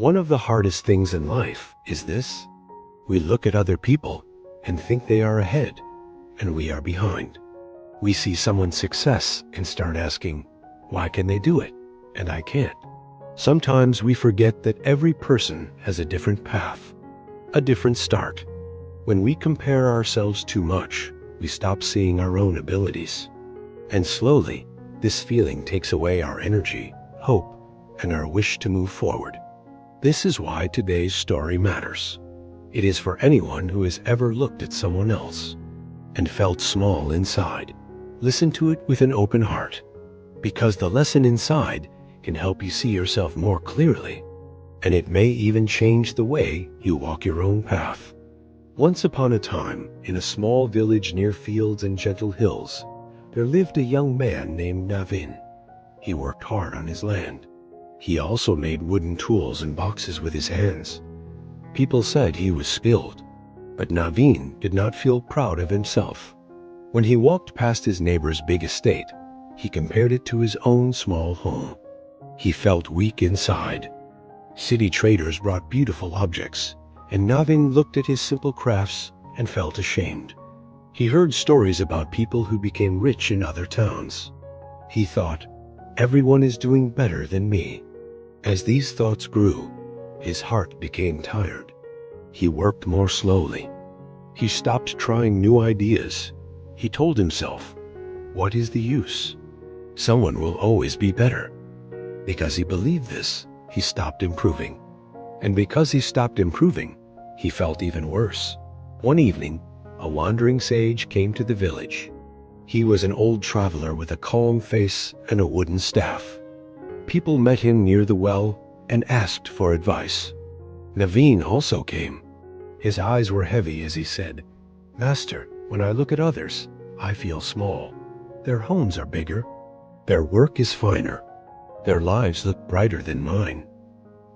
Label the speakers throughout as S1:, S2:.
S1: One of the hardest things in life is this. We look at other people and think they are ahead, and we are behind. We see someone's success and start asking, why can they do it, and I can't? Sometimes we forget that every person has a different path, a different start. When we compare ourselves too much, we stop seeing our own abilities. And slowly, this feeling takes away our energy, hope, and our wish to move forward. This is why today's story matters. It is for anyone who has ever looked at someone else and felt small inside. Listen to it with an open heart, because the lesson inside can help you see yourself more clearly, and it may even change the way you walk your own path. Once upon a time, in a small village near fields and gentle hills, there lived a young man named Navin. He worked hard on his land. He also made wooden tools and boxes with his hands. People said he was skilled, but Navin did not feel proud of himself. When he walked past his neighbor's big estate, he compared it to his own small home. He felt weak inside. City traders brought beautiful objects, and Navin looked at his simple crafts and felt ashamed. He heard stories about people who became rich in other towns. He thought, everyone is doing better than me. As these thoughts grew, his heart became tired. He worked more slowly. He stopped trying new ideas. He told himself, what is the use? Someone will always be better. Because he believed this, he stopped improving. And because he stopped improving, he felt even worse. One evening, a wandering sage came to the village. He was an old traveler with a calm face and a wooden staff. People met him near the well and asked for advice. Navin also came. His eyes were heavy as he said, Master, when I look at others, I feel small. Their homes are bigger. Their work is finer. Their lives look brighter than mine.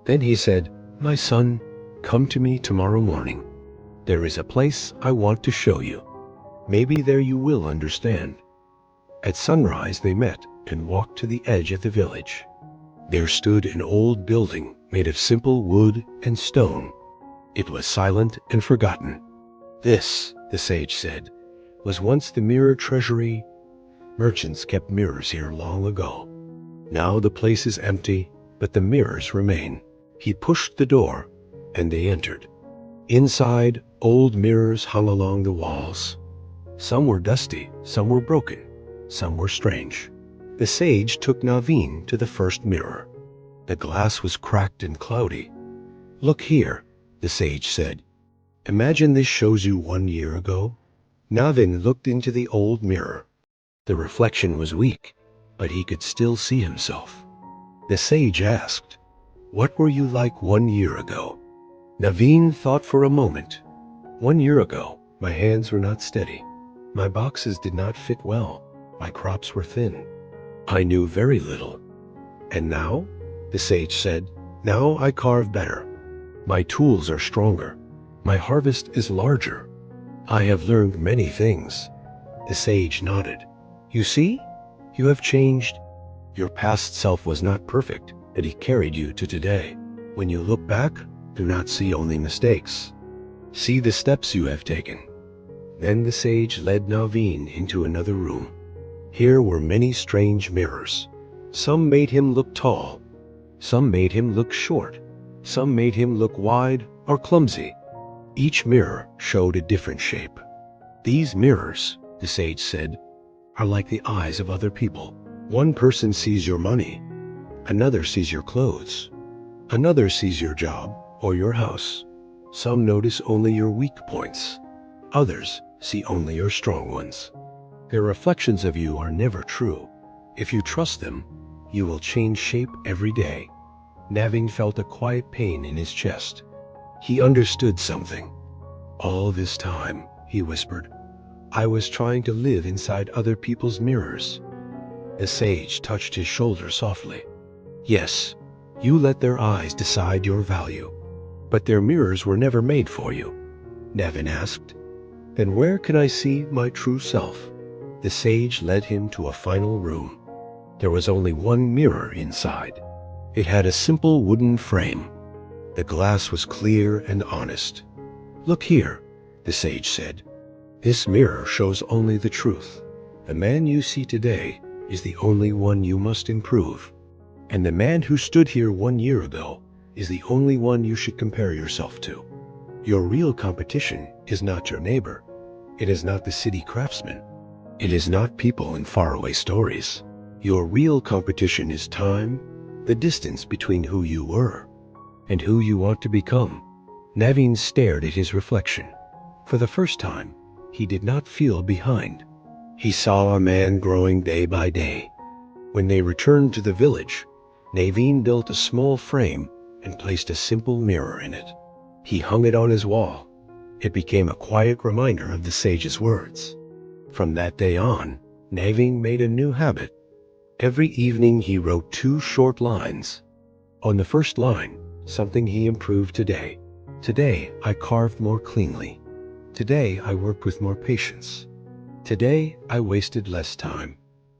S1: Then he said, my son, come to me tomorrow morning. There is a place I want to show you. Maybe there you will understand. At sunrise they met and walked to the edge of the village. There stood an old building made of simple wood and stone. It was silent and forgotten. This, the sage said, was once the mirror treasury. Merchants kept mirrors here long ago. Now the place is empty, but the mirrors remain. He pushed the door, and they entered. Inside, old mirrors hung along the walls. Some were dusty, some were broken, some were strange. The sage took Navin to the first mirror. The glass was cracked and cloudy. Look here, the sage said. Imagine this shows you 1 year ago. Navin looked into the old mirror. The reflection was weak, but he could still see himself. The sage asked, what were you like 1 year ago? Navin thought for a moment. 1 year ago, my hands were not steady. My boxes did not fit well. My crops were thin. I knew very little. And now, the sage said, now I carve better. My tools are stronger. My harvest is larger. I have learned many things. The sage nodded. You see, you have changed. Your past self was not perfect, and he carried you to today. When you look back, do not see only mistakes. See the steps you have taken. Then the sage led Navin into another room. Here were many strange mirrors. Some made him look tall. Some made him look short. Some made him look wide or clumsy. Each mirror showed a different shape. These mirrors, the sage said, are like the eyes of other people. One person sees your money. Another sees your clothes. Another sees your job or your house. Some notice only your weak points. Others see only your strong ones. Their reflections of you are never true. If you trust them, you will change shape every day. Navin felt a quiet pain in his chest. He understood something. All this time, he whispered, I was trying to live inside other people's mirrors. The sage touched his shoulder softly. Yes, you let their eyes decide your value. But their mirrors were never made for you. Navin asked, then where can I see my true self? The sage led him to a final room. There was only one mirror inside. It had a simple wooden frame. The glass was clear and honest. "Look here," the sage said. "This mirror shows only the truth. The man you see today is the only one you must improve. And the man who stood here 1 year ago is the only one you should compare yourself to. Your real competition is not your neighbor. It is not the city craftsman. It is not people in faraway stories. Your real competition is time, the distance between who you were and who you want to become." Navin stared at his reflection. For the first time, he did not feel behind. He saw a man growing day by day. When they returned to the village, Navin built a small frame and placed a simple mirror in it. He hung it on his wall. It became a quiet reminder of the sage's words. From that day on, Navin made a new habit. Every evening he wrote 2 short lines. On the first line, something he improved today. "Today I carved more cleanly. Today I worked with more patience. Today I wasted less time."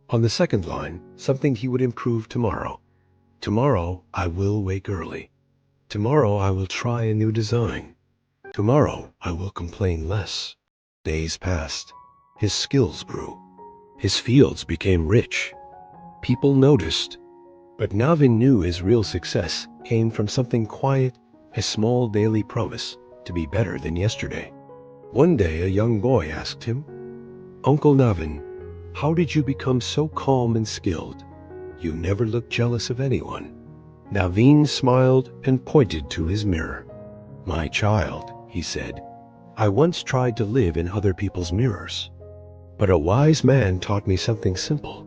S1: On the second line, something he would improve tomorrow. "Tomorrow I will wake early. Tomorrow I will try a new design. Tomorrow I will complain less." Days passed. His skills grew. His fields became rich. People noticed. But Navin knew his real success came from something quiet, a small daily promise to be better than yesterday. One day a young boy asked him, "Uncle Navin, how did you become so calm and skilled? You never looked jealous of anyone." Navin smiled and pointed to his mirror. "My child," he said, "I once tried to live in other people's mirrors. But a wise man taught me something simple.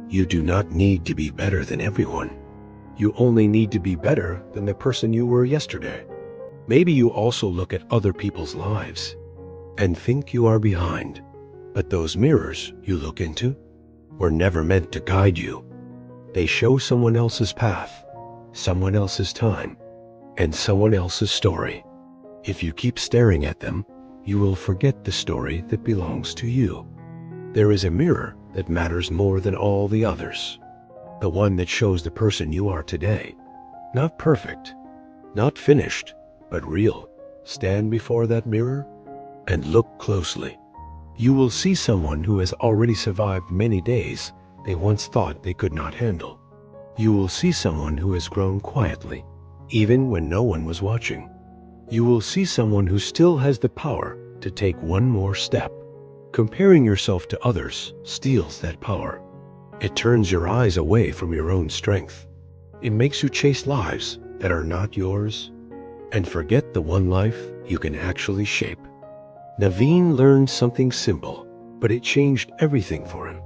S1: You do not need to be better than everyone. You only need to be better than the person you were yesterday." Maybe you also look at other people's lives and think you are behind. But those mirrors you look into were never meant to guide you. They show someone else's path, someone else's time, and someone else's story. If you keep staring at them, you will forget the story that belongs to you. There is a mirror that matters more than all the others. The one that shows the person you are today. Not perfect, not finished, but real. Stand before that mirror and look closely. You will see someone who has already survived many days they once thought they could not handle. You will see someone who has grown quietly, even when no one was watching. You will see someone who still has the power to take one more step. Comparing yourself to others steals that power. It turns your eyes away from your own strength. It makes you chase lives that are not yours and forget the one life you can actually shape. Navin learned something simple, but it changed everything for him.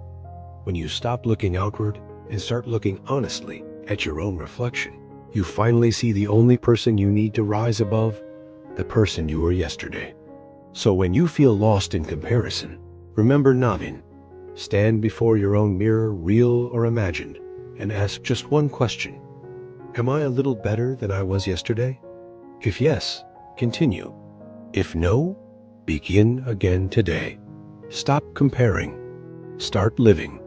S1: When you stop looking outward and start looking honestly at your own reflection, you finally see the only person you need to rise above, the person you were yesterday. So when you feel lost in comparison, remember Navin. Stand before your own mirror, real or imagined, and ask just one question. Am I a little better than I was yesterday? If yes, continue. If no, begin again today. Stop comparing. Start living.